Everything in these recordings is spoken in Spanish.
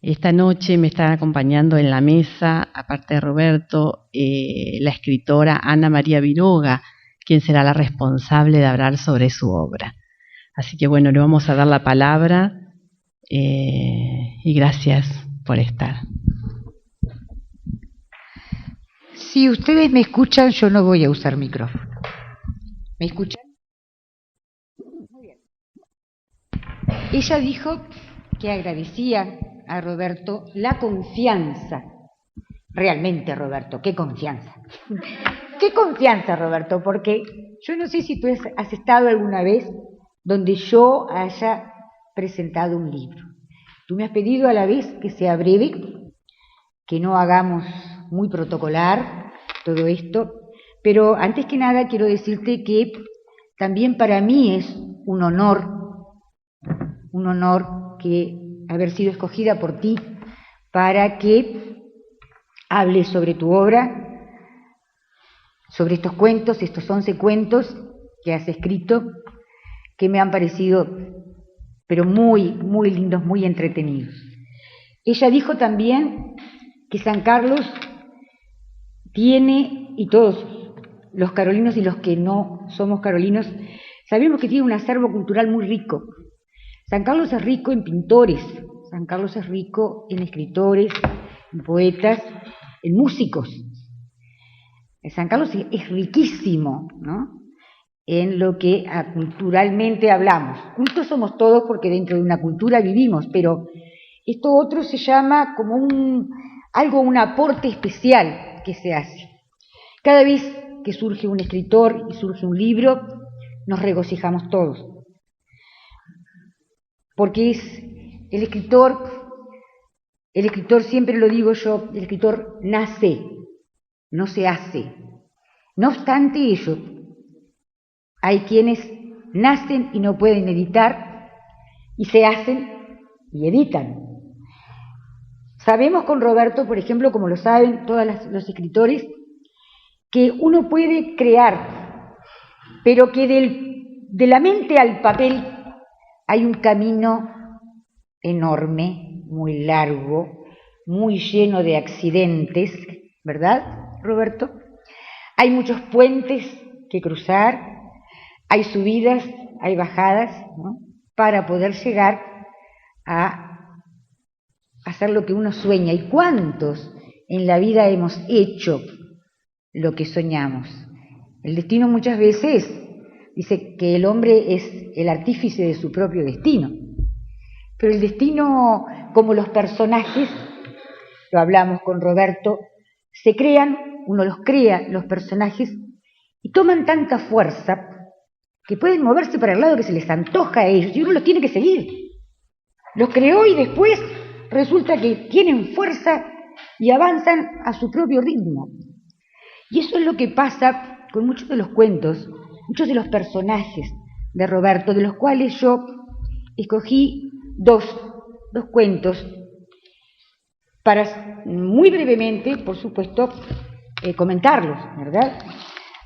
Esta noche me están acompañando en la mesa, aparte de Roberto, la escritora Ana María Viroga, quien será la responsable de hablar sobre su obra. Así que bueno, le vamos a dar la palabra y gracias por estar. Si ustedes me escuchan, yo no voy a usar micrófono. ¿Me escuchan? Muy bien. Ella dijo que agradecía a Roberto la confianza. Realmente, Roberto, qué confianza. Qué confianza, Roberto, porque yo no sé si tú has estado alguna vez donde yo haya presentado un libro. Tú me has pedido a la vez que sea breve, que no hagamos muy protocolar todo esto, pero antes que nada quiero decirte que también para mí es un honor que haber sido escogida por ti para que hables sobre tu obra, sobre estos cuentos, estos 11 cuentos que has escrito, que me han parecido, pero muy, muy lindos, muy entretenidos. Ella dijo también que San Carlos tiene, y todos los carolinos y los que no somos carolinos, sabemos que tiene un acervo cultural muy rico. San Carlos es rico en pintores, San Carlos es rico en escritores, en poetas, en músicos. San Carlos es riquísimo, ¿no?, en lo que culturalmente hablamos. Cultos somos todos porque dentro de una cultura vivimos, pero esto otro se llama como un aporte especial que se hace. Cada vez que surge un escritor y surge un libro, nos regocijamos todos. Porque es el escritor, siempre lo digo yo, el escritor nace, no se hace. No obstante ello, hay quienes nacen y no pueden editar, y se hacen y editan. Sabemos con Roberto, por ejemplo, como lo saben todos los escritores, que uno puede crear, pero que de la mente al papel hay un camino enorme, muy largo, muy lleno de accidentes, ¿verdad, Roberto? Hay muchos puentes que cruzar, hay subidas, hay bajadas, ¿no?, para poder llegar a hacer lo que uno sueña. ¿Y cuántos en la vida hemos hecho lo que soñamos? El destino muchas veces dice que el hombre es el artífice de su propio destino, pero el destino, como los personajes, lo hablamos con Roberto, se crean, uno los crea, los personajes, y toman tanta fuerza que pueden moverse para el lado que se les antoja a ellos, y uno los tiene que seguir. Los creó y después resulta que tienen fuerza y avanzan a su propio ritmo. Y eso es lo que pasa con muchos de los cuentos, muchos de los personajes de Roberto, de los cuales yo escogí dos cuentos para muy brevemente, por supuesto, comentarlos, ¿verdad?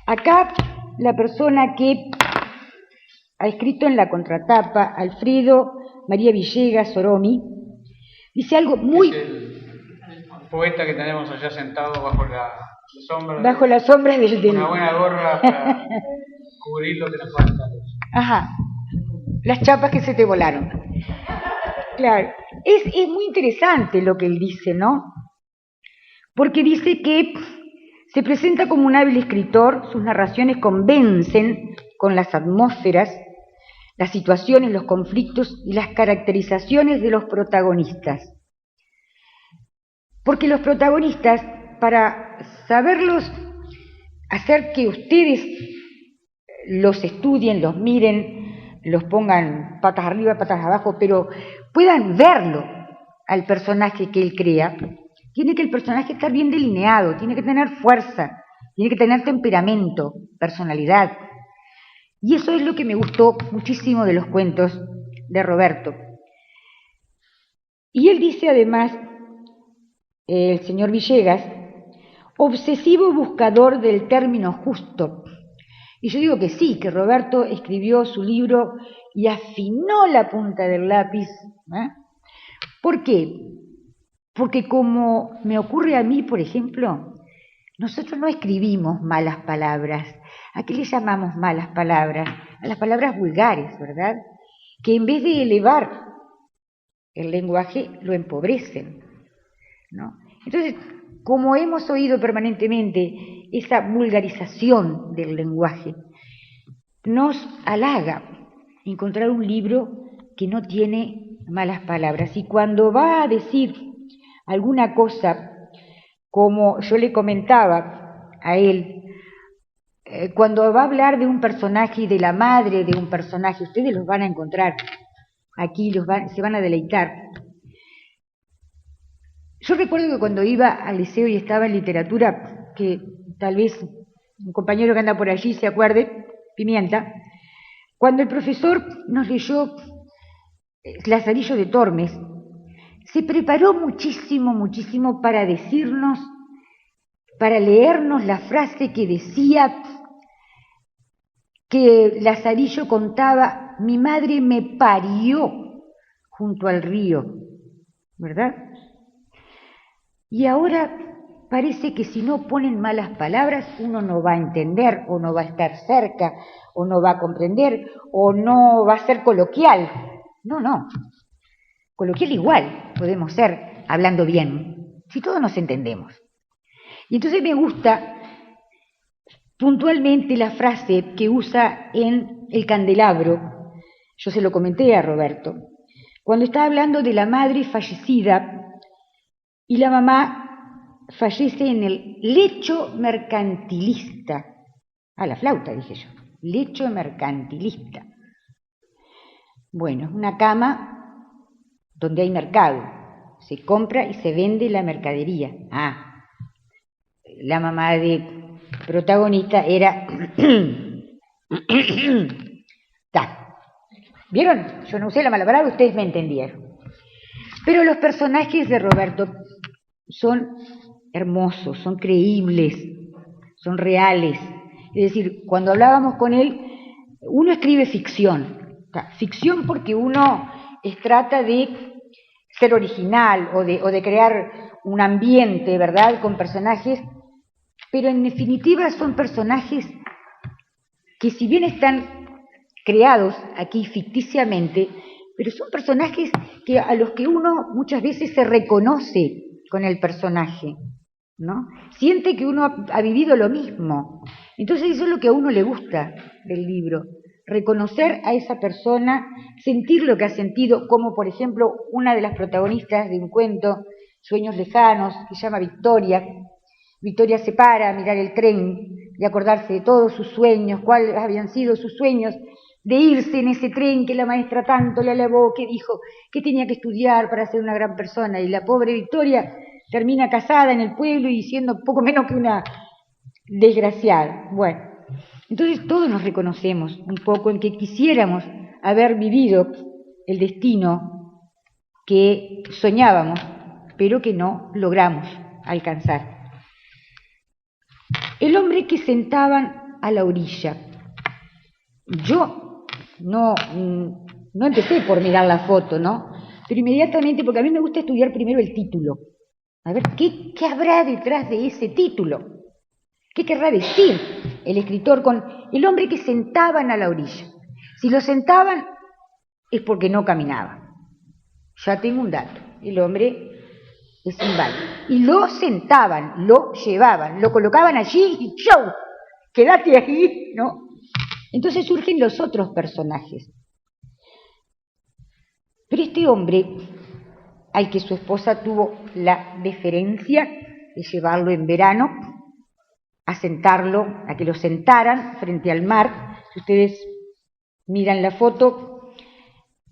Acá la persona que ha escrito en la contratapa, Alfredo María Villegas Oromi, dice algo muy... Es el poeta que tenemos allá sentado bajo la sombra. Bajo la sombra del... Una buena gorra para cubrir lo que nos falta. Ajá, las chapas que se te volaron. Claro, es muy interesante lo que él dice, ¿no? Porque dice que se presenta como un hábil escritor, sus narraciones convencen con las atmósferas, las situaciones, los conflictos y las caracterizaciones de los protagonistas. Porque los protagonistas, para saberlos, hacer que ustedes los estudien, los miren, los pongan patas arriba, patas abajo, pero puedan verlo al personaje que él crea, tiene que el personaje estar bien delineado, tiene que tener fuerza, tiene que tener temperamento, personalidad. Y eso es lo que me gustó muchísimo de los cuentos de Roberto. Y él dice además, el señor Villegas, obsesivo buscador del término justo. Y yo digo que sí, que Roberto escribió su libro y afinó la punta del lápiz. ¿Por qué? Porque como me ocurre a mí, por ejemplo, nosotros no escribimos malas palabras. ¿A qué le llamamos malas palabras? A las palabras vulgares, ¿verdad? Que en vez de elevar el lenguaje, lo empobrecen, ¿no? Entonces, como hemos oído permanentemente esa vulgarización del lenguaje, nos halaga encontrar un libro que no tiene malas palabras. Y cuando va a decir alguna cosa, como yo le comentaba a él, cuando va a hablar de un personaje y de la madre de un personaje, ustedes los van a encontrar aquí, se van a deleitar. Yo recuerdo que cuando iba al liceo y estaba en literatura, que tal vez un compañero que anda por allí se acuerde, Pimienta, cuando el profesor nos leyó Lazarillo de Tormes, se preparó muchísimo, muchísimo para decirnos, para leernos la frase que decía que Lazarillo contaba: mi madre me parió junto al río, ¿verdad? Y ahora parece que si no ponen malas palabras uno no va a entender, o no va a estar cerca, o no va a comprender, o no va a ser coloquial. No. Coloquial igual podemos ser hablando bien, si todos nos entendemos. Y entonces me gusta puntualmente la frase que usa en El Candelabro. Yo se lo comenté a Roberto. Cuando está hablando de la madre fallecida y la mamá fallece en el lecho mercantilista. La flauta, dije yo. Lecho mercantilista. Bueno, una cama donde hay mercado. Se compra y se vende la mercadería. La mamá de protagonista era... ¿Vieron? Yo no usé la mala palabra, ustedes me entendieron. Pero los personajes de Roberto son hermosos, son creíbles, son reales. Es decir, cuando hablábamos con él, uno escribe ficción. Ficción porque uno trata de ser original o de crear un ambiente, ¿verdad?, con personajes, pero en definitiva son personajes que, si bien están creados aquí ficticiamente, pero son personajes a los que uno muchas veces se reconoce con el personaje, ¿no? Siente que uno ha vivido lo mismo. Entonces eso es lo que a uno le gusta del libro, reconocer a esa persona, sentir lo que ha sentido, como por ejemplo una de las protagonistas de un cuento, Sueños Lejanos, que se llama Victoria. Victoria se para a mirar el tren y acordarse de todos sus sueños, cuáles habían sido sus sueños, de irse en ese tren que la maestra tanto le alabó, que dijo que tenía que estudiar para ser una gran persona, y la pobre Victoria termina casada en el pueblo y siendo poco menos que una desgraciada. Bueno, entonces todos nos reconocemos un poco en que quisiéramos haber vivido el destino que soñábamos, pero que no logramos alcanzar. El hombre que sentaban a la orilla. Yo no empecé por mirar la foto, ¿no? Pero inmediatamente, porque a mí me gusta estudiar primero el título. A ver, ¿qué habrá detrás de ese título? ¿Qué querrá decir el escritor con el hombre que sentaban a la orilla? Si lo sentaban es porque no caminaba. Ya tengo un dato. El hombre es inválido. Y lo sentaban, lo llevaban, lo colocaban allí y ¡chau! Quédate ahí, ¿no? Entonces surgen los otros personajes. Pero este hombre, al que su esposa tuvo la deferencia de llevarlo en verano, a sentarlo, a que lo sentaran frente al mar, si ustedes miran la foto,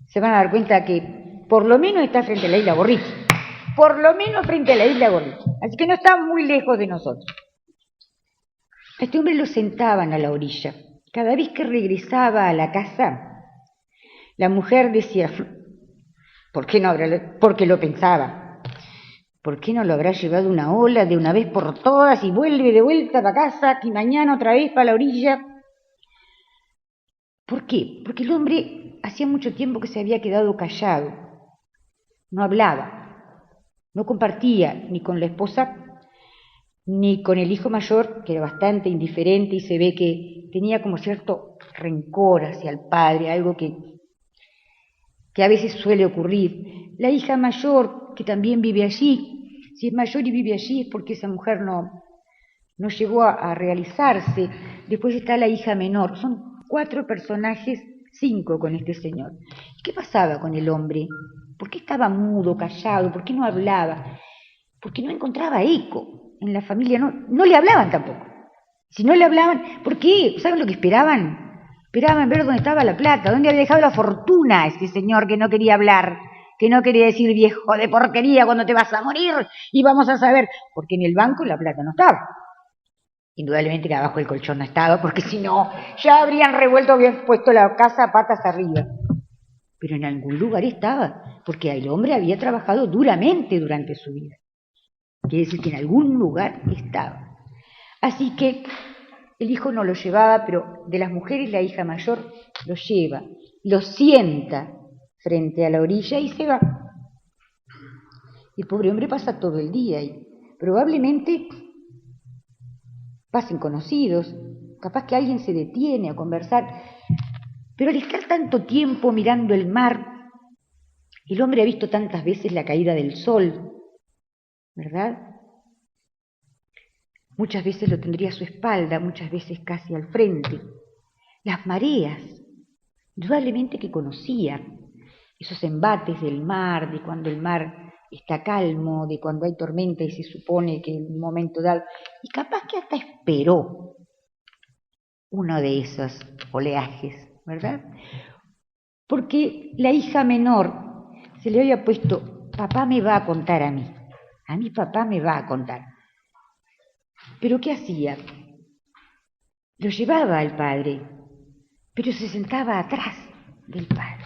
se van a dar cuenta que por lo menos está frente a la isla Gorriti. Por lo menos frente a la isla Gorriti. Así que no está muy lejos de nosotros. A este hombre lo sentaban a la orilla. Cada vez que regresaba a la casa, la mujer decía, ¿por qué no habrá? Porque lo pensaba. ¿Por qué no lo habrá llevado una ola de una vez por todas y vuelve de vuelta para casa y mañana otra vez para la orilla? ¿Por qué? Porque el hombre hacía mucho tiempo que se había quedado callado. No hablaba. No compartía ni con la esposa ni con el hijo mayor, que era bastante indiferente y se ve que tenía como cierto rencor hacia el padre, algo que a veces suele ocurrir. La hija mayor, que también vive allí, si es mayor y vive allí es porque esa mujer no llegó a realizarse. Después está la hija menor. Son 4 personajes, 5 con este señor. ¿Qué pasaba con el hombre? ¿Por qué estaba mudo, callado? ¿Por qué no hablaba? Porque no encontraba eco. En la familia no le hablaban tampoco. Si no le hablaban, ¿por qué? ¿Saben lo que esperaban? Esperaban ver dónde estaba la plata, dónde había dejado la fortuna este señor que no quería hablar, que no quería decir viejo de porquería cuando te vas a morir y vamos a saber, porque en el banco la plata no estaba. Indudablemente que abajo del colchón no estaba, porque si no, ya habrían revuelto, habían puesto la casa patas arriba. Pero en algún lugar estaba, porque el hombre había trabajado duramente durante su vida. Quiere decir que en algún lugar estaba. Así que el hijo no lo llevaba, pero de las mujeres la hija mayor lo lleva, lo sienta frente a la orilla y se va. El pobre hombre pasa todo el día y probablemente pasen conocidos, capaz que alguien se detiene a conversar, pero al estar tanto tiempo mirando el mar, el hombre ha visto tantas veces la caída del sol, ¿verdad? Muchas veces lo tendría a su espalda, muchas veces casi al frente. Las mareas, indudablemente que conocía esos embates del mar, de cuando el mar está calmo, de cuando hay tormenta y se supone que en un momento dado, y capaz que hasta esperó uno de esos oleajes, ¿verdad? Porque la hija menor se le había puesto, papá me va a contar a mí papá me va a contar. ¿Pero qué hacía? Lo llevaba al padre, pero se sentaba atrás del padre,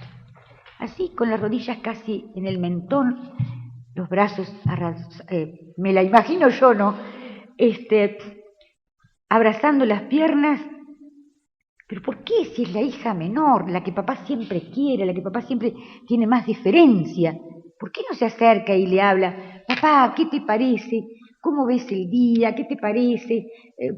así con las rodillas casi en el mentón, los brazos, me la imagino yo, ¿no? Abrazando las piernas. ¿Pero por qué si es la hija menor, la que papá siempre quiere, la que papá siempre tiene más deferencia? ¿Por qué no se acerca y le habla? Papá, ¿qué te parece? ¿Cómo ves el día? ¿Qué te parece?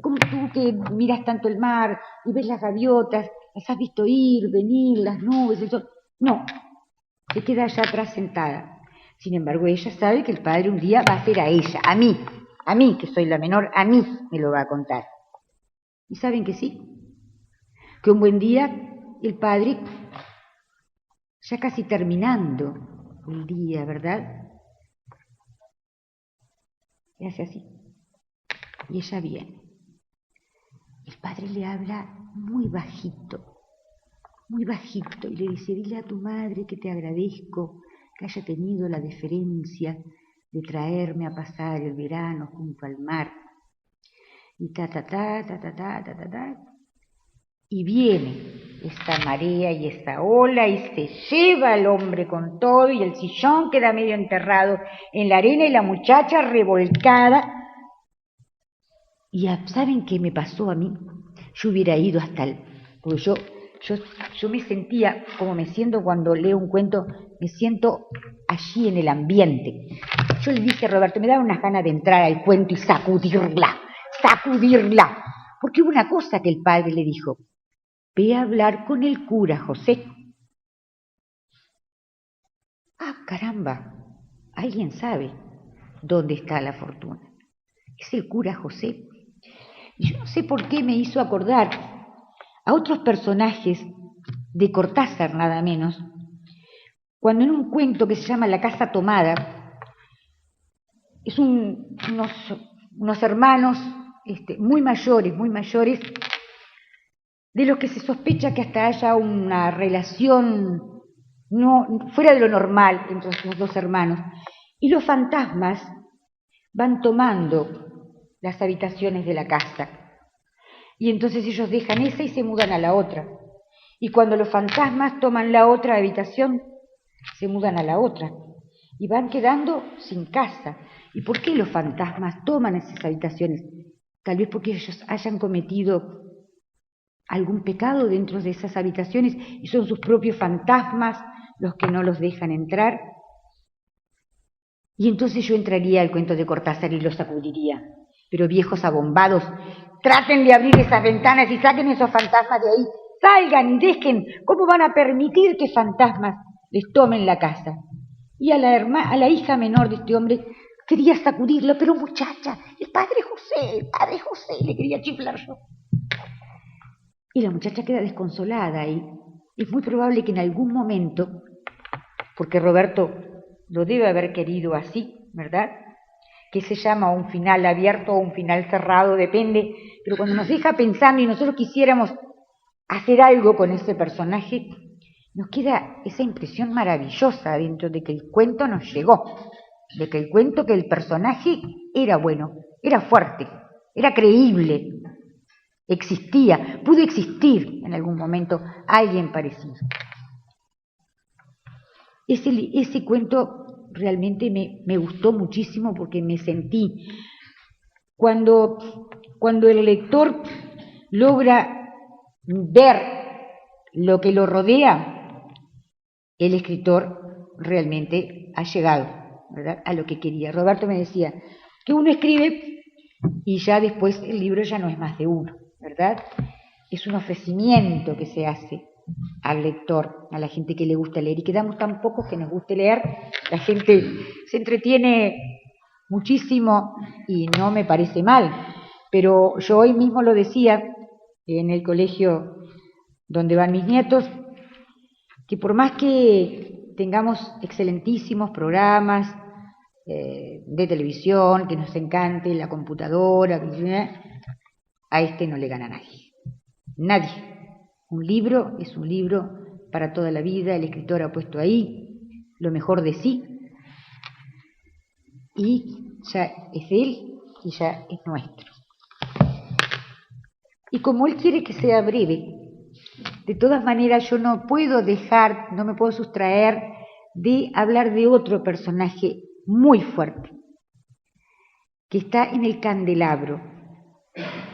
¿Cómo tú que miras tanto el mar y ves las gaviotas, las has visto ir, venir, las nubes, el sol? No, se queda allá atrás sentada. Sin embargo, ella sabe que el padre un día va a ser a ella, a mí que soy la menor, a mí me lo va a contar. ¿Y saben que sí? Que un buen día el padre, ya casi terminando el día, ¿verdad? Le hace así. Y ella viene. El padre le habla muy bajito, y le dice, dile a tu madre que te agradezco que haya tenido la deferencia de traerme a pasar el verano junto al mar. Y y viene esta marea y esta ola y se lleva al hombre con todo y el sillón queda medio enterrado en la arena y la muchacha revolcada. Y ¿saben qué me pasó a mí? Yo hubiera ido hasta el... Porque yo me sentía como me siento cuando leo un cuento, me siento allí en el ambiente. Yo le dije a Roberto, me daba unas ganas de entrar al cuento y sacudirla, porque hubo una cosa que el padre le dijo, ve a hablar con el cura José. Ah, caramba, alguien sabe dónde está la fortuna. Es el cura José. Y yo no sé por qué me hizo acordar a otros personajes de Cortázar, nada menos, cuando en un cuento que se llama La casa tomada, es unos hermanos muy mayores, de los que se sospecha que hasta haya una relación fuera de lo normal entre los 2 hermanos. Y los fantasmas van tomando las habitaciones de la casa. Y entonces ellos dejan esa y se mudan a la otra. Y cuando los fantasmas toman la otra habitación, se mudan a la otra. Y van quedando sin casa. ¿Y por qué los fantasmas toman esas habitaciones? Tal vez porque ellos hayan cometido algún pecado dentro de esas habitaciones y son sus propios fantasmas los que no los dejan entrar. Y entonces yo entraría al cuento de Cortázar y lo sacudiría. Pero viejos abombados, traten de abrir esas ventanas y saquen esos fantasmas de ahí. Salgan y dejen. ¿Cómo van a permitir que fantasmas les tomen la casa? Y a la hija menor de este hombre quería sacudirlo, pero muchacha, el padre José, le quería chiflar yo. Y la muchacha queda desconsolada y es muy probable que en algún momento, porque Roberto lo debe haber querido así, ¿verdad? Que se llama un final abierto o un final cerrado, depende, pero cuando nos deja pensando y nosotros quisiéramos hacer algo con ese personaje, nos queda esa impresión maravillosa dentro de que el cuento nos llegó, de que el personaje era bueno, era fuerte, era creíble, existía, pudo existir en algún momento alguien parecido. Ese cuento realmente me gustó muchísimo porque me sentí, cuando el lector logra ver lo que lo rodea, el escritor realmente ha llegado, ¿verdad?, a lo que quería. Roberto me decía que uno escribe y ya después el libro ya no es más de uno, ¿verdad? Es un ofrecimiento que se hace al lector, a la gente que le gusta leer, y quedamos tan pocos que nos guste leer, la gente se entretiene muchísimo y no me parece mal, pero yo hoy mismo lo decía en el colegio donde van mis nietos, que por más que tengamos excelentísimos programas de televisión, que nos encante la computadora, a este no le gana nadie. Nadie. Un libro es un libro para toda la vida, el escritor ha puesto ahí lo mejor de sí y ya es de él y ya es nuestro. Y como él quiere que sea breve, de todas maneras yo no me puedo sustraer de hablar de otro personaje muy fuerte, que está en el candelabro,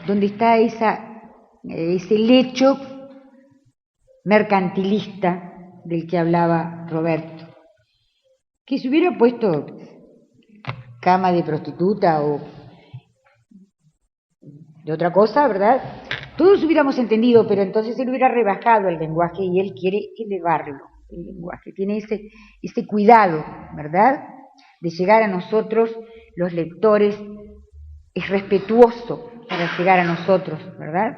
donde está ese lecho mercantilista del que hablaba Roberto, que si hubiera puesto cama de prostituta o de otra cosa, ¿verdad?, todos hubiéramos entendido, pero entonces él hubiera rebajado el lenguaje y él quiere elevarlo, el lenguaje, tiene ese cuidado, ¿verdad?, de llegar a nosotros, los lectores, es respetuoso para llegar a nosotros, ¿verdad?,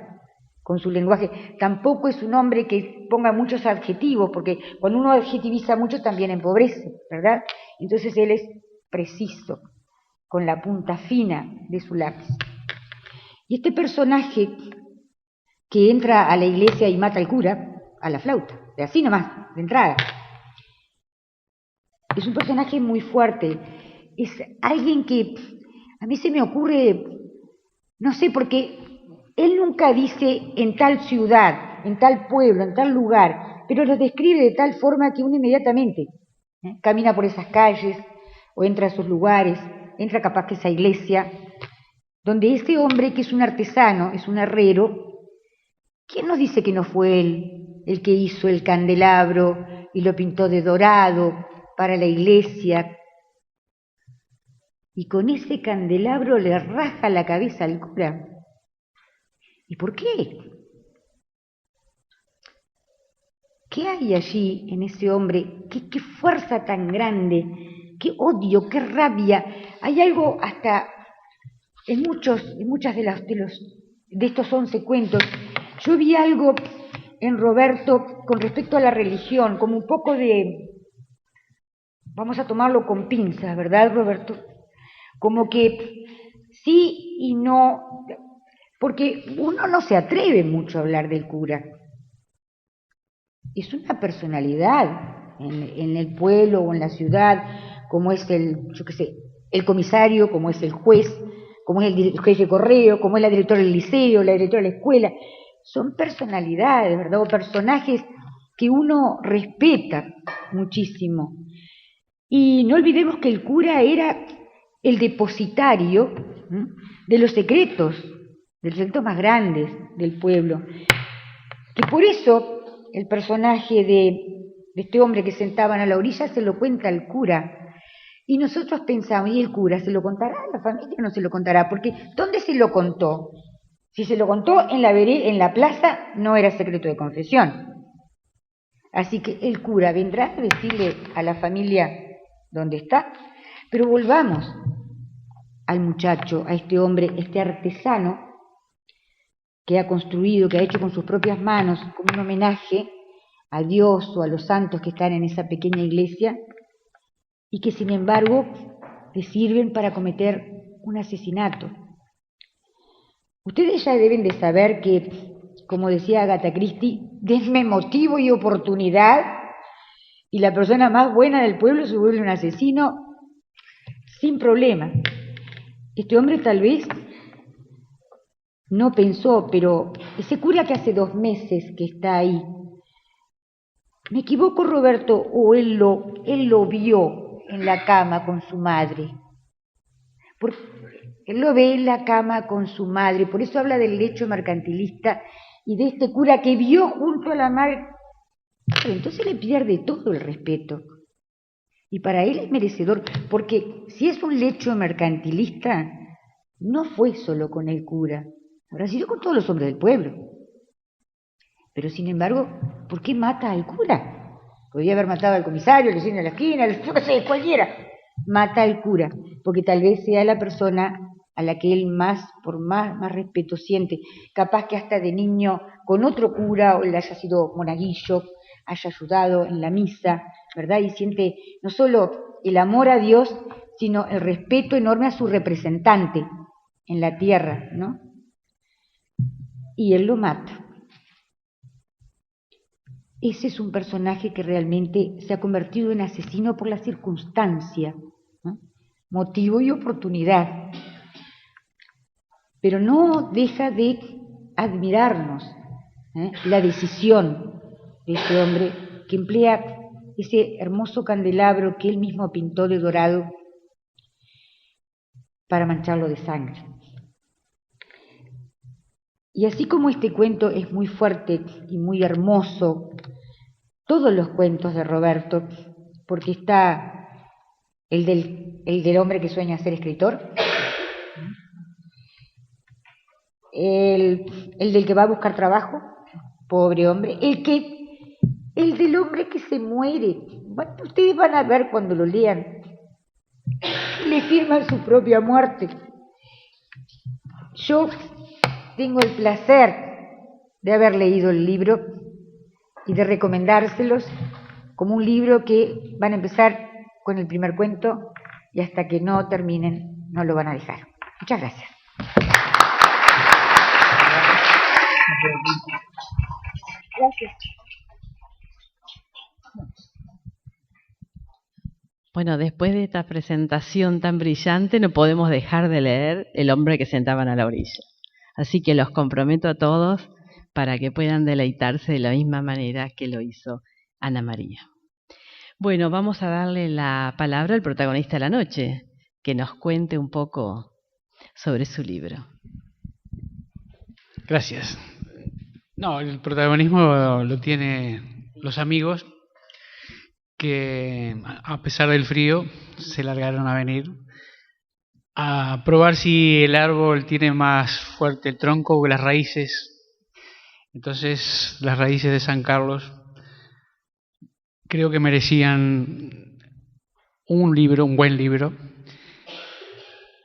con su lenguaje. Tampoco es un hombre que ponga muchos adjetivos, porque cuando uno adjetiviza mucho también empobrece, ¿verdad? Entonces él es preciso, con la punta fina de su lápiz. Y este personaje que entra a la iglesia y mata al cura, a la flauta, de así nomás, de entrada, es un personaje muy fuerte, es alguien que a mí se me ocurre, no sé, porque él nunca dice en tal ciudad, en tal pueblo, en tal lugar, pero lo describe de tal forma que uno inmediatamente camina por esas calles o entra a esos lugares, entra capaz que a esa iglesia, donde ese hombre que es un artesano, es un herrero, ¿quién nos dice que no fue él el que hizo el candelabro y lo pintó de dorado para la iglesia? Y con ese candelabro le raja la cabeza al cura. ¿Y por qué? ¿Qué hay allí en ese hombre? ¿Qué fuerza tan grande? ¿Qué odio? ¿Qué rabia? Hay algo hasta en muchas de estos 11 cuentos. Yo vi algo en Roberto con respecto a la religión, como un poco de, vamos a tomarlo con pinzas, ¿verdad, Roberto? Como que sí y no, porque uno no se atreve mucho a hablar del cura. Es una personalidad en el pueblo o en la ciudad, como es el comisario, como es el juez, como es el jefe de correo, como es la directora del liceo, la directora de la escuela. Son personalidades, ¿verdad? O personajes que uno respeta muchísimo. Y no olvidemos que el cura era el depositario de los secretos más grandes del pueblo. Que por eso el personaje de este hombre que sentaban a la orilla se lo cuenta al cura. Y nosotros pensamos, ¿y el cura se lo contará a la familia o no se lo contará? Porque ¿dónde se lo contó? Si se lo contó en la plaza, no era secreto de confesión. Así que el cura vendrá a decirle a la familia dónde está. Pero volvamos al muchacho, a este hombre, este artesano que ha construido, que ha hecho con sus propias manos, como un homenaje a Dios o a los santos que están en esa pequeña iglesia, y que sin embargo le sirven para cometer un asesinato. Ustedes ya deben de saber que, como decía Agatha Christie, denme motivo y oportunidad y la persona más buena del pueblo se vuelve un asesino sin problema. Este hombre tal vez no pensó, pero ese cura que hace 2 meses que está ahí, ¿me equivoco, Roberto? ¿O él lo vio en la cama con su madre? Porque él lo ve en la cama con su madre, por eso habla del lecho mercantilista y de este cura que vio junto a la madre. Pero entonces le pierde todo el respeto. Y para él es merecedor, porque si es un lecho mercantilista, no fue solo con el cura, habrá sido con todos los hombres del pueblo. Pero sin embargo, ¿por qué mata al cura? Podría haber matado al comisario, al vecino de la esquina, yo qué sé, cualquiera. Mata al cura, porque tal vez sea la persona a la que él más respeto siente. Capaz que hasta de niño con otro cura, o le haya sido monaguillo, haya ayudado en la misa, ¿verdad? Y siente no solo el amor a Dios, sino el respeto enorme a su representante en la tierra, ¿no? Y él lo mata. Ese es un personaje que realmente se ha convertido en asesino por la circunstancia, ¿no? Motivo y oportunidad. Pero no deja de admirarnos la decisión de este hombre que emplea ese hermoso candelabro que él mismo pintó de dorado para mancharlo de sangre. Y así como este cuento es muy fuerte y muy hermoso, todos los cuentos de Roberto, porque está el del hombre que sueña ser escritor, el del que va a buscar trabajo, pobre hombre, el del hombre que se muere. Bueno, ustedes van a ver cuando lo lean, le firman su propia muerte. Yo tengo el placer de haber leído el libro y de recomendárselos como un libro que van a empezar con el primer cuento y hasta que no terminen no lo van a dejar. Muchas gracias. Gracias. Bueno, después de esta presentación tan brillante, no podemos dejar de leer El hombre que sentaban a la orilla. Así que los comprometo a todos para que puedan deleitarse de la misma manera que lo hizo Ana María. Bueno, vamos a darle la palabra al protagonista de la noche, que nos cuente un poco sobre su libro. Gracias. No, el protagonismo lo tienen los amigos que, a pesar del frío, se largaron a venir a probar si el árbol tiene más fuerte el tronco o las raíces. Entonces, las raíces de San Carlos creo que merecían un libro, un buen libro,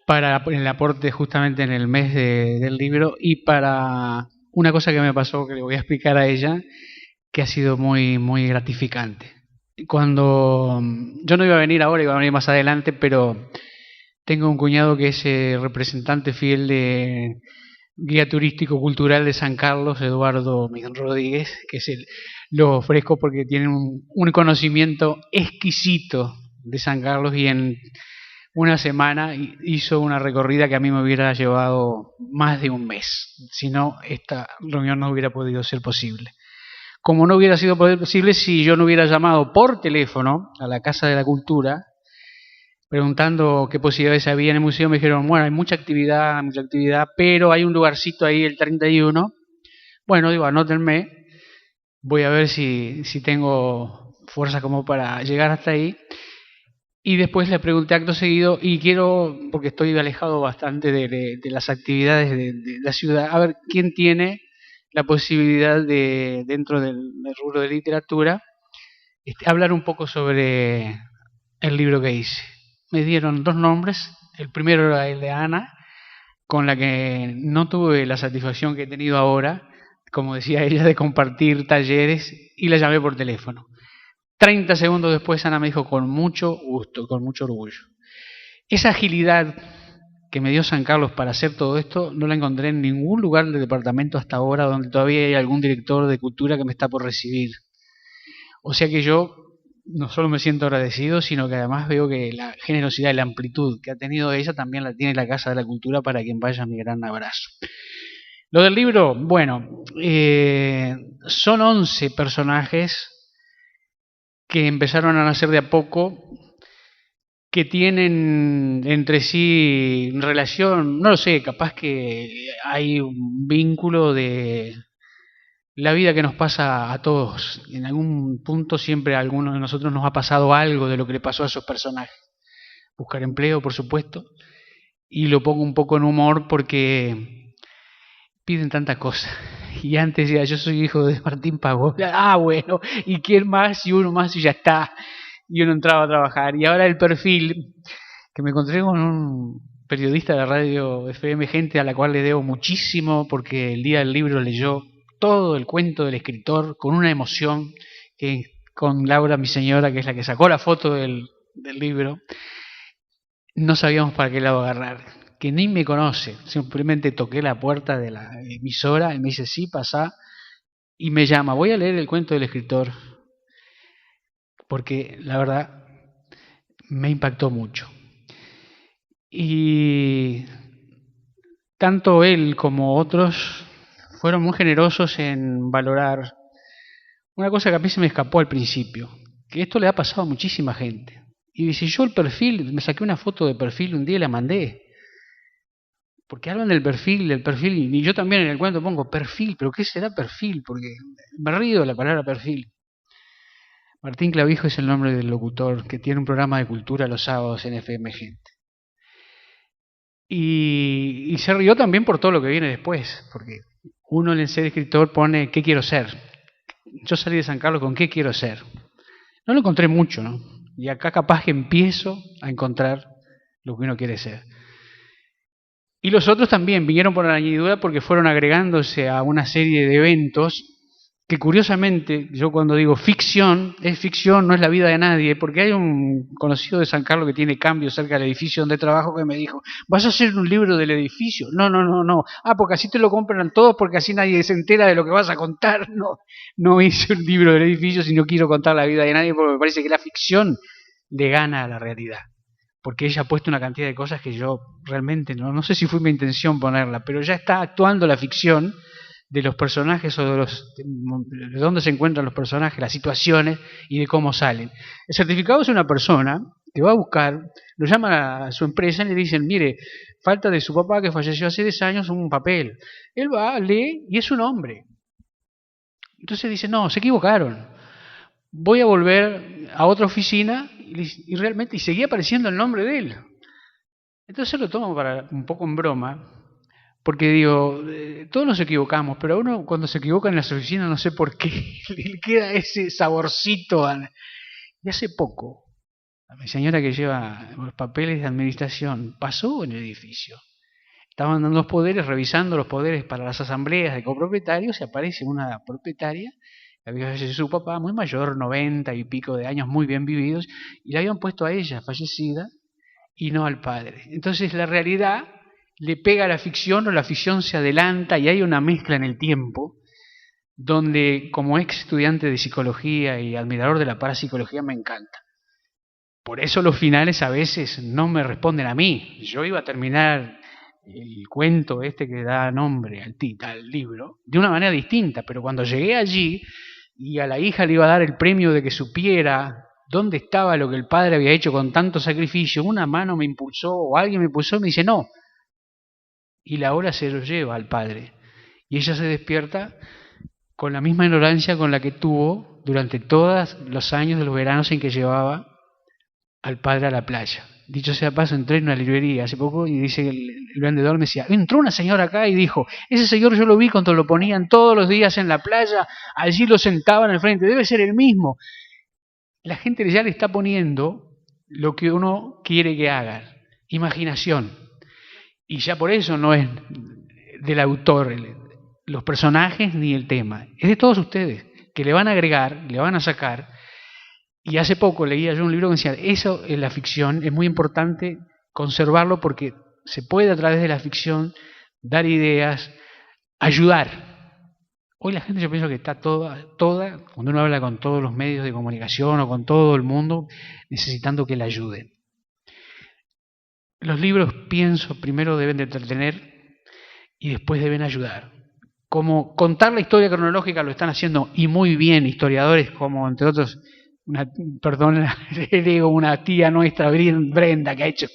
para el aporte justamente en el mes del libro y para una cosa que me pasó, que le voy a explicar a ella, que ha sido muy, muy gratificante. Cuando yo no iba a venir ahora, iba a venir más adelante, pero tengo un cuñado que es representante fiel de Guía Turístico Cultural de San Carlos, Eduardo Miguel Rodríguez, que lo ofrezco porque tiene un conocimiento exquisito de San Carlos y en una semana hizo una recorrida que a mí me hubiera llevado más de un mes, si no esta reunión no hubiera podido ser posible. Como no hubiera sido posible si yo no hubiera llamado por teléfono a la Casa de la Cultura preguntando qué posibilidades había en el museo. Me dijeron, bueno, hay mucha actividad, pero hay un lugarcito ahí el 31. Bueno, digo, anótenme, voy a ver si tengo fuerza como para llegar hasta ahí. Y después le pregunté acto seguido, y quiero, porque estoy alejado bastante de las actividades de la ciudad, a ver quién tiene la posibilidad de, dentro del rubro de literatura, hablar un poco sobre el libro que hice. Me dieron 2 nombres. El primero era el de Ana, con la que no tuve la satisfacción que he tenido ahora, como decía ella, de compartir talleres, y la llamé por teléfono. 30 segundos después Ana me dijo con mucho gusto, con mucho orgullo. Esa agilidad que me dio San Carlos para hacer todo esto no la encontré en ningún lugar del departamento hasta ahora, donde todavía hay algún director de cultura que me está por recibir. O sea que yo no solo me siento agradecido, sino que además veo que la generosidad y la amplitud que ha tenido ella también la tiene la Casa de la Cultura, para quien vaya mi gran abrazo. Lo del libro, bueno, son 11 personajes que empezaron a nacer de a poco, que tienen entre sí relación, no lo sé, capaz que hay un vínculo de la vida que nos pasa a todos. En algún punto siempre a alguno de nosotros nos ha pasado algo de lo que le pasó a esos personajes. Buscar empleo, por supuesto, y lo pongo un poco en humor porque piden tanta cosa. Y antes decía, yo soy hijo de Martín Pavón. Ah, bueno, ¿y quién más? Y uno más y ya está. Y uno entraba a trabajar. Y ahora el perfil, que me encontré con un periodista de radio FM, gente a la cual le debo muchísimo, porque el día del libro leyó todo el cuento del escritor con una emoción, que con Laura, mi señora, que es la que sacó la foto del libro, no sabíamos para qué lado agarrar. Que ni me conoce, simplemente toqué la puerta de la emisora y me dice, sí, pasá, y me llama, voy a leer el cuento del escritor, porque la verdad me impactó mucho. Y tanto él como otros fueron muy generosos en valorar una cosa que a mí se me escapó al principio, que esto le ha pasado a muchísima gente. Y dice, yo el perfil, me saqué una foto de perfil un día y la mandé. Porque hablan del perfil, y yo también en el cuento pongo perfil, pero ¿qué será perfil? Porque me río de la palabra perfil. Martín Clavijo es el nombre del locutor que tiene un programa de cultura los sábados en FM Gente. Y se rió también por todo lo que viene después, porque uno en el ser escritor pone ¿qué quiero ser? Yo salí de San Carlos con ¿qué quiero ser? No lo encontré mucho, ¿no? Y acá capaz que empiezo a encontrar lo que uno quiere ser. Y los otros también vinieron por añadidura porque fueron agregándose a una serie de eventos que curiosamente, yo cuando digo ficción, es ficción, no es la vida de nadie, porque hay un conocido de San Carlos que tiene cambio cerca del edificio donde trabajo que me dijo, ¿vas a hacer un libro del edificio? No. Ah, porque así te lo compran todos, porque así nadie se entera de lo que vas a contar. No hice un libro del edificio si no quiero contar la vida de nadie, porque me parece que la ficción le gana a la realidad. Porque ella ha puesto una cantidad de cosas que yo realmente no sé si fue mi intención ponerla, pero ya está actuando la ficción de los personajes o de dónde se encuentran los personajes, las situaciones y de cómo salen. El certificado es una persona que va a buscar, lo llaman a su empresa y le dicen, mire, falta de su papá que falleció hace 10 años un papel. Él va, lee y es un hombre. Entonces dice, no, se equivocaron. Voy a volver a otra oficina y realmente seguía apareciendo el nombre de él. Entonces lo tomo para un poco en broma, porque digo, todos nos equivocamos, pero a uno cuando se equivoca en las oficinas no sé por qué, le queda ese saborcito. Y hace poco, a mi señora que lleva los papeles de administración pasó en el edificio. Estaban dando los poderes, revisando los poderes para las asambleas de copropietarios y aparece una propietaria. Había fallecido su papá, muy mayor, 90 y pico de años, muy bien vividos, y la habían puesto a ella, fallecida, y no al padre. Entonces la realidad le pega a la ficción o la ficción se adelanta y hay una mezcla en el tiempo donde como ex estudiante de psicología y admirador de la parapsicología me encanta. Por eso los finales a veces no me responden a mí. Yo iba a terminar el cuento este que da nombre al libro de una manera distinta, pero cuando llegué allí y a la hija le iba a dar el premio de que supiera dónde estaba lo que el padre había hecho con tanto sacrificio, una mano me impulsó o alguien me impulsó y me dice no, y la hora se lo lleva al padre y ella se despierta con la misma ignorancia con la que tuvo durante todos los años de los veranos en que llevaba al padre a la playa. Dicho sea paso, entré en una librería hace poco y dice el vendedor me decía, entró una señora acá y dijo, ese señor yo lo vi cuando lo ponían todos los días en la playa, allí lo sentaban al frente, debe ser el mismo. La gente ya le está poniendo lo que uno quiere que haga, imaginación. Y ya por eso no es del autor, los personajes ni el tema, es de todos ustedes, que le van a agregar, le van a sacar. Y hace poco leía yo un libro que decía, eso en la ficción es muy importante conservarlo porque se puede a través de la ficción dar ideas, ayudar. Hoy la gente yo pienso que está toda, cuando uno habla con todos los medios de comunicación o con todo el mundo, necesitando que le ayuden. Los libros, pienso, primero deben de entretener y después deben ayudar. Como contar la historia cronológica lo están haciendo y muy bien historiadores como, entre otros, le digo una tía nuestra, Brenda, que ha hecho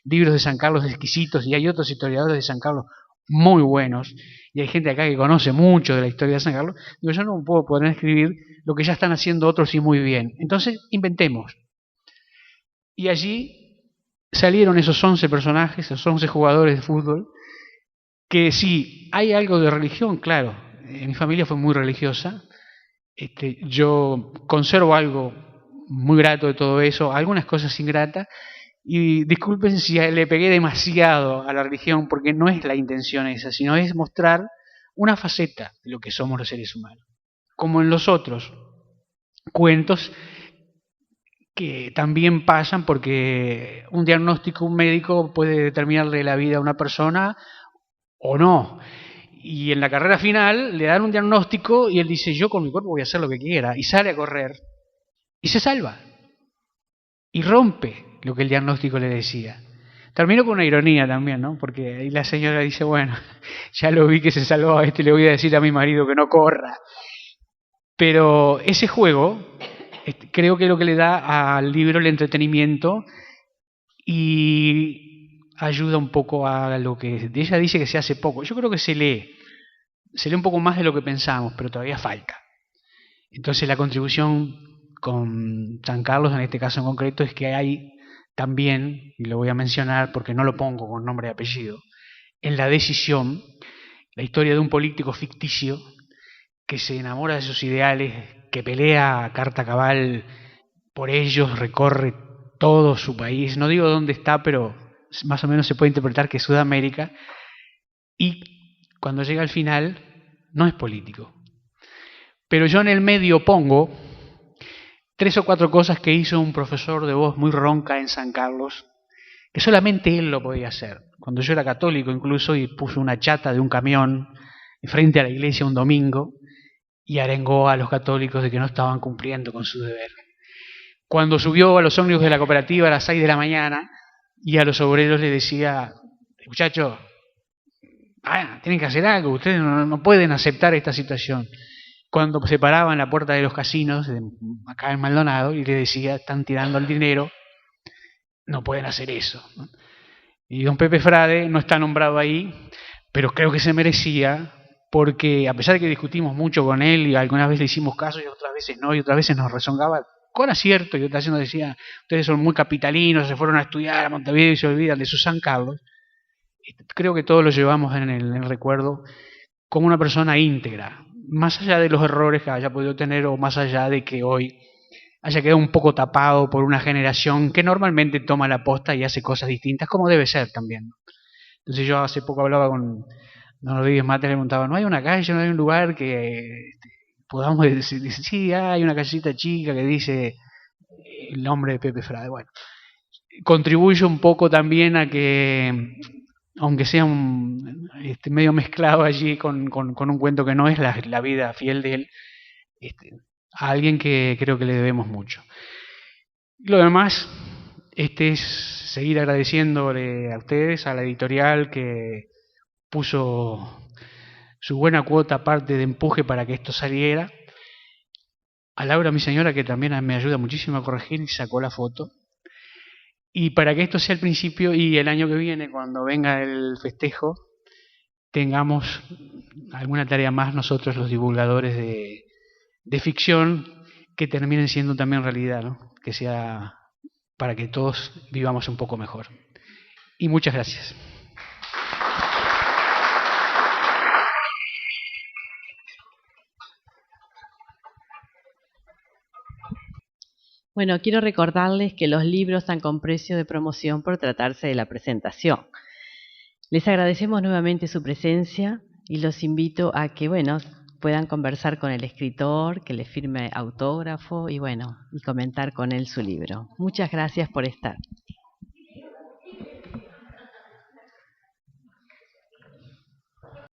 libros de San Carlos exquisitos, y hay otros historiadores de San Carlos muy buenos, y hay gente acá que conoce mucho de la historia de San Carlos. Digo, yo no puedo poder escribir lo que ya están haciendo otros y muy bien. Entonces, inventemos. Y allí salieron esos 11 personajes, esos 11 jugadores de fútbol, que sí, hay algo de religión, claro. Mi familia fue muy religiosa. Yo conservo algo muy grato de todo eso, algunas cosas ingratas, y disculpen si le pegué demasiado a la religión, porque no es la intención esa, sino es mostrar una faceta de lo que somos los seres humanos. Como en los otros cuentos que también pasan, porque un diagnóstico, un médico puede determinarle la vida a una persona o no. Y en la carrera final le dan un diagnóstico y él dice, yo con mi cuerpo voy a hacer lo que quiera, y sale a correr y se salva y rompe lo que el diagnóstico le decía. Terminó con una ironía también, ¿no? Porque ahí la señora dice, bueno, ya lo vi que se salvó, a le voy a decir a mi marido que no corra. Pero ese juego creo que es lo que le da al libro el entretenimiento y ayuda un poco a lo que ella dice que se hace poco. Yo creo que se lee un poco más de lo que pensamos, pero todavía falta. Entonces la contribución con San Carlos, en este caso en concreto, es que hay también, y lo voy a mencionar porque no lo pongo con nombre y apellido, en La Decisión, la historia de un político ficticio que se enamora de sus ideales, que pelea a carta cabal por ellos, recorre todo su país, no digo dónde está, pero más o menos se puede interpretar que es Sudamérica, y cuando llega al final no es político. Pero yo en el medio pongo 3 o 4 cosas que hizo un profesor de voz muy ronca en San Carlos, que solamente él lo podía hacer. Cuando yo era católico incluso, y puso una chata de un camión frente a la iglesia un domingo y arengó a los católicos de que no estaban cumpliendo con su deber. Cuando subió a los ómnibus de la cooperativa a las 6 de la mañana y a los obreros les decía, muchachos, tienen que hacer algo, ustedes no pueden aceptar esta situación. Cuando se paraba en la puerta de los casinos, acá en Maldonado, y le decía, están tirando el dinero, no pueden hacer eso. Y don Pepe Frade no está nombrado ahí, pero creo que se merecía, porque a pesar de que discutimos mucho con él, y algunas veces le hicimos caso y otras veces no, y otras veces nos rezongaba con acierto, y otras veces nos decía, ustedes son muy capitalinos, se fueron a estudiar a Montevideo y se olvidan de su San Carlos. Creo que todos lo llevamos en el recuerdo como una persona íntegra, más allá de los errores que haya podido tener o más allá de que hoy haya quedado un poco tapado por una generación que normalmente toma la posta y hace cosas distintas, como debe ser también. Entonces yo hace poco hablaba con don Rodríguez Mate, le preguntaba, ¿no hay una calle, no hay un lugar que podamos decir? Dice, sí, hay una callecita chica que dice el nombre de Pepe Frade. Bueno, contribuye un poco también a que, aunque sea medio mezclado allí con un cuento que no es la vida fiel de él, a alguien que creo que le debemos mucho. Lo demás es seguir agradeciéndole a ustedes, a la editorial que puso su buena cuota aparte de empuje para que esto saliera, a Laura, mi señora, que también me ayuda muchísimo a corregir y sacó la foto, y para que esto sea el principio y el año que viene, cuando venga el festejo, tengamos alguna tarea más nosotros los divulgadores de ficción, que terminen siendo también realidad, ¿no? Que sea para que todos vivamos un poco mejor. Y muchas gracias. Bueno, quiero recordarles que los libros están con precio de promoción por tratarse de la presentación. Les agradecemos nuevamente su presencia y los invito a que, puedan conversar con el escritor, que les firme autógrafo y comentar con él su libro. Muchas gracias por estar.